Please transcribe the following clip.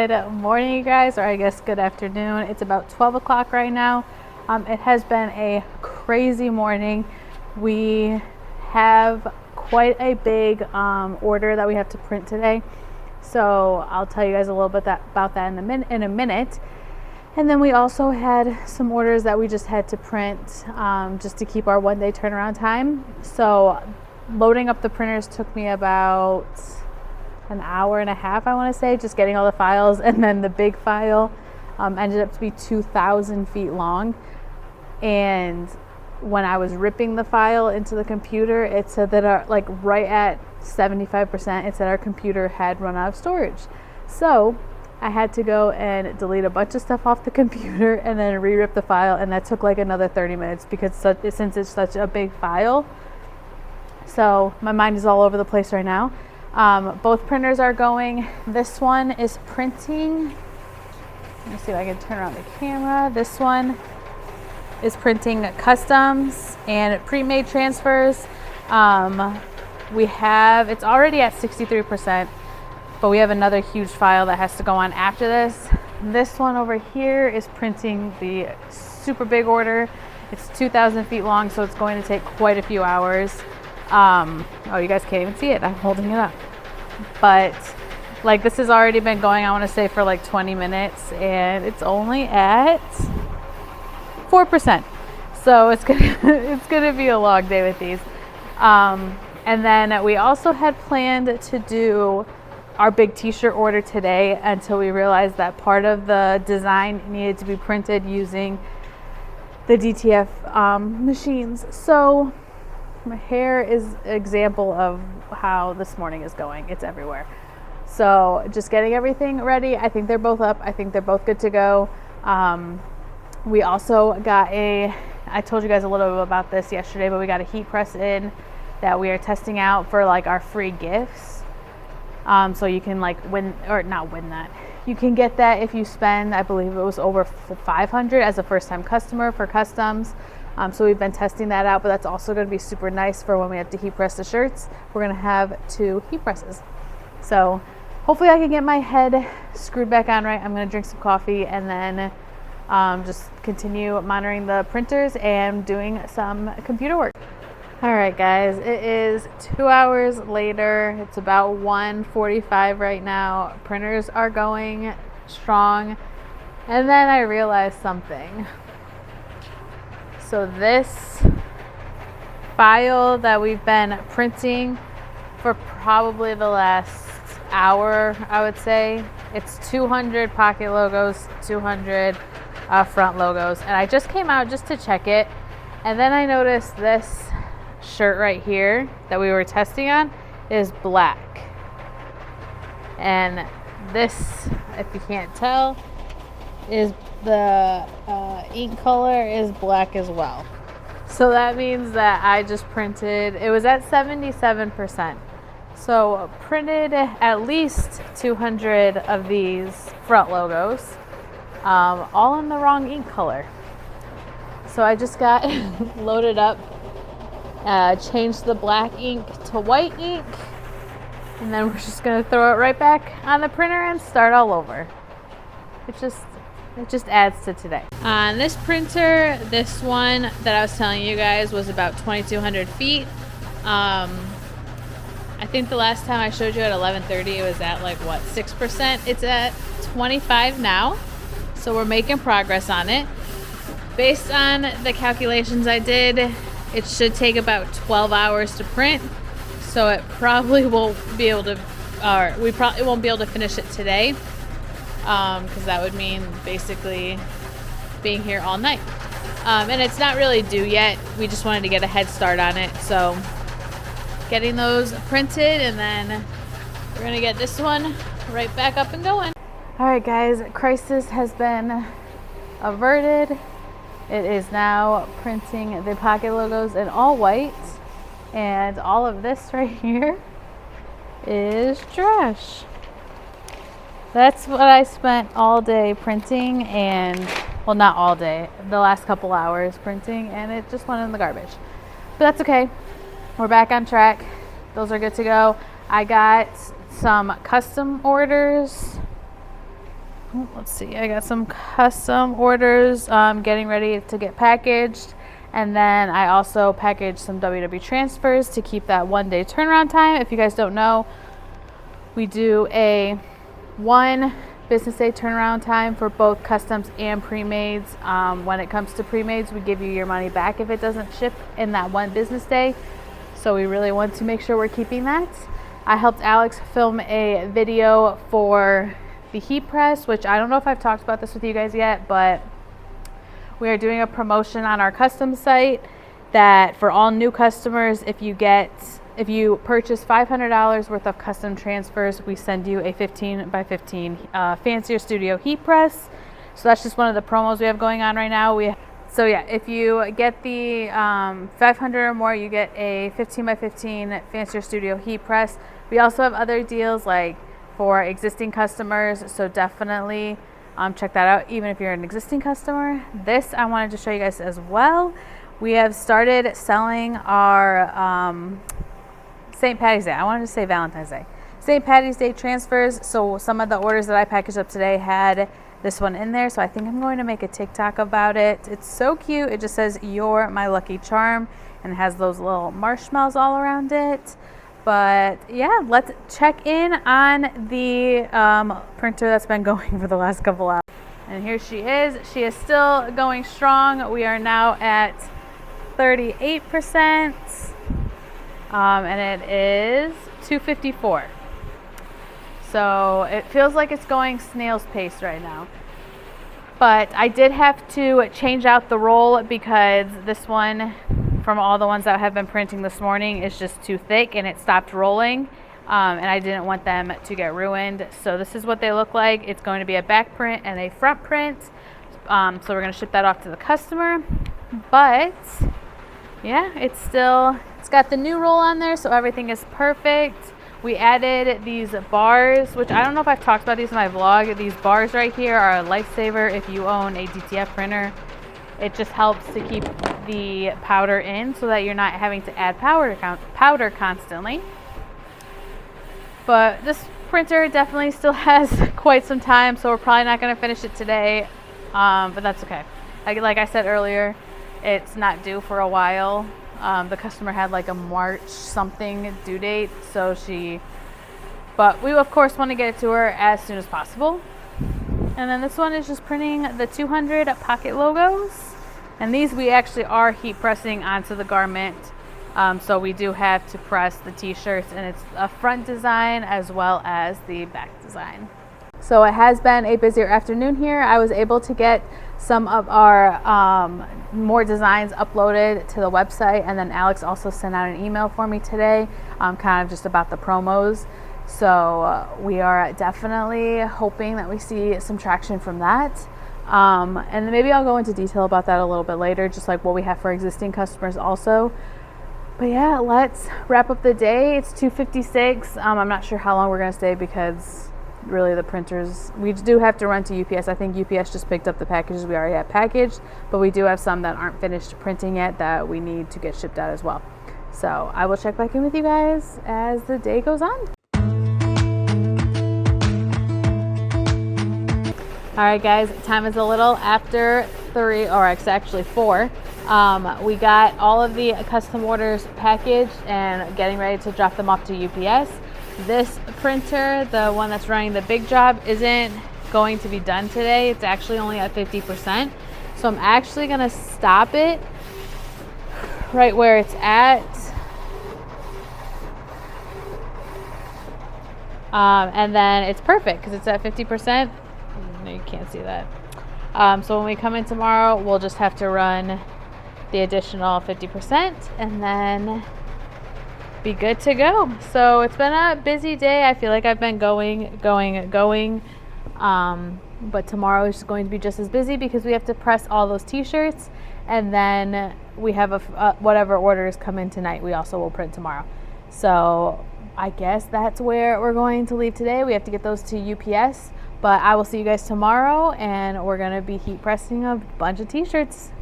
Good morning, you guys, or I guess good afternoon. It's about 12 o'clock right now. It has been a crazy morning. We have quite a big order that we have to print today. So I'll tell you guys a little bit about that in a minute. And then we also had some orders that we just had to print just to keep our one-day turnaround time. So loading up the printers took me about an hour and a half, I want to say, just getting all the files. And then the big file ended up to be 2,000 feet long. And when I was ripping the file into the computer, it said that right at 75%, it said our computer had run out of storage. So I had to go and delete a bunch of stuff off the computer and then re-rip the file, and that took like another 30 minutes because since it's such a big file. So my mind is all over the place right now. Both printers are going. This one is printing. Let me see if I can turn around the camera. This one is printing customs and pre-made transfers. It's already at 63%, but we have another huge file that has to go on after this. This one over here is printing the super big order. It's 2,000 feet long, so it's going to take quite a few hours. Oh, you guys can't even see it. I'm holding it up. But like this has already been going, I want to say, for like 20 minutes, and it's only at 4%. So it's gonna be a long day with these. And then we also had planned to do our big t-shirt order today until we realized that part of the design needed to be printed using the DTF machines. So my hair is an example of how this morning is going. It's everywhere. So just getting everything ready. I think they're both up. I think they're both good to go. We also got I told you guys a little bit about this yesterday, but we got a heat press in that we are testing out for like our free gifts. So you can like not win that. You can get that if you spend, I believe it was over $500 as a first time customer for customs. So we've been testing that out, but that's also going to be super nice for when we have to heat press the shirts. We're going to have 2 heat presses. So hopefully I can get my head screwed back on right. I'm going to drink some coffee and then just continue monitoring the printers and doing some computer work. All right, guys, it is 2 hours later. It's about 1:45 right now. Printers are going strong. And then I realized something. So this file that we've been printing for probably the last hour, I would say, it's 200 pocket logos, 200 front logos. And I just came out just to check it. And then I noticed this shirt right here that we were testing on is black. And this, if you can't tell, is the ink color is black as well. So that means that I just printed, it was at 77%. So printed at least 200 of these front logos, all in the wrong ink color. So I just got loaded up, changed the black ink to white ink, and then we're just gonna throw it right back on the printer and start all over. It just adds to today. On this printer, this one that I was telling you guys was about 2,200 feet. I think the last time I showed you at 11:30, it was at like 6%. It's at 25 now, so we're making progress on it. Based on the calculations I did, it should take about 12 hours to print, so it probably won't be able to, we probably won't be able to finish it today. Because that would mean basically being here all night. And it's not really due yet. We just wanted to get a head start on it. So getting those printed, and then we're going to get this one right back up and going. All right, guys, crisis has been averted. It is now printing the pocket logos in all white. And all of this right here is trash. That's what I spent all day printing, and well, not all day, the last couple hours printing, and it just went in the garbage. But that's okay. We're back on track. Those are good to go. I got some custom orders let's see, I got some custom orders getting ready to get packaged. And then I also packaged some WW transfers to keep that 1-day turnaround time. If you guys don't know, we do a 1 business day turnaround time for both customs and pre-mades. When it comes to pre-mades, we give you your money back if it doesn't ship in that 1 business day. So we really want to make sure we're keeping that. I helped Alex film a video for the heat press, which I don't know if I've talked about this with you guys yet, but we are doing a promotion on our custom site that for all new customers, if you purchase $500 worth of custom transfers, we send you a 15 by 15 Fancier Studio heat press. So that's just one of the promos we have going on right now. So yeah, if you get the 500 or more, you get a 15 by 15 Fancier Studio heat press. We also have other deals like for existing customers, so definitely check that out, even if you're an existing customer. This I wanted to show you guys as well. We have started selling our St. Patty's Day. I wanted to say Valentine's Day. St. Patty's Day transfers. So some of the orders that I packaged up today had this one in there. So I think I'm going to make a TikTok about it. It's so cute. It just says, "You're my lucky charm," and it has those little marshmallows all around it. But yeah, let's check in on the printer that's been going for the last couple hours. And here she is. She is still going strong. We are now at 38%. And it is 254. So it feels like it's going snail's pace right now. But I did have to change out the roll because this one, from all the ones that have been printing this morning, is just too thick and it stopped rolling. And I didn't want them to get ruined. So this is what they look like. It's going to be a back print and a front print. So we're going to ship that off to the customer. But yeah, it's got the new roll on there, so everything is perfect. We added these bars, which I don't know if I've talked about these in my vlog. These bars right here are a lifesaver if you own a DTF printer. It just helps to keep the powder in so that you're not having to add powder constantly. But this printer definitely still has quite some time, so we're probably not going to finish it today, but that's okay. Like I said earlier, it's not due for a while. The customer had like a March something due date, but we of course want to get it to her as soon as possible. And then this one is just printing the 200 pocket logos, and these we actually are heat pressing onto the garment. So we do have to press the t-shirts, and it's a front design as well as the back design. So it has been a busier afternoon here. I was able to get some of our more designs uploaded to the website, and then Alex also sent out an email for me today, kind of just about the promos. So we are definitely hoping that we see some traction from that. And then maybe I'll go into detail about that a little bit later, just like what we have for existing customers also. But yeah, let's wrap up the day. It's 2:56. I'm not sure how long we're gonna stay because really the printers, we do have to run to UPS. I think UPS just picked up the packages we already had packaged, but we do have some that aren't finished printing yet that we need to get shipped out as well. So I will check back in with you guys as the day goes on. All right, guys, time is a little after 3, or it's actually 4. We got all of the custom orders packaged and getting ready to drop them off to UPS. This printer, the one that's running the big job, isn't going to be done today. It's actually only at 50%. So I'm actually gonna stop it right where it's at. And then it's perfect because it's at 50%. No, you can't see that. So when we come in tomorrow, we'll just have to run the additional 50% and then be good to go. So it's been a busy day. I feel like I've been going. But tomorrow is going to be just as busy because we have to press all those t-shirts, and then we have whatever orders come in tonight, we also will print tomorrow. So I guess that's where we're going to leave today. We have to get those to UPS, but I will see you guys tomorrow, and we're going to be heat pressing a bunch of t-shirts.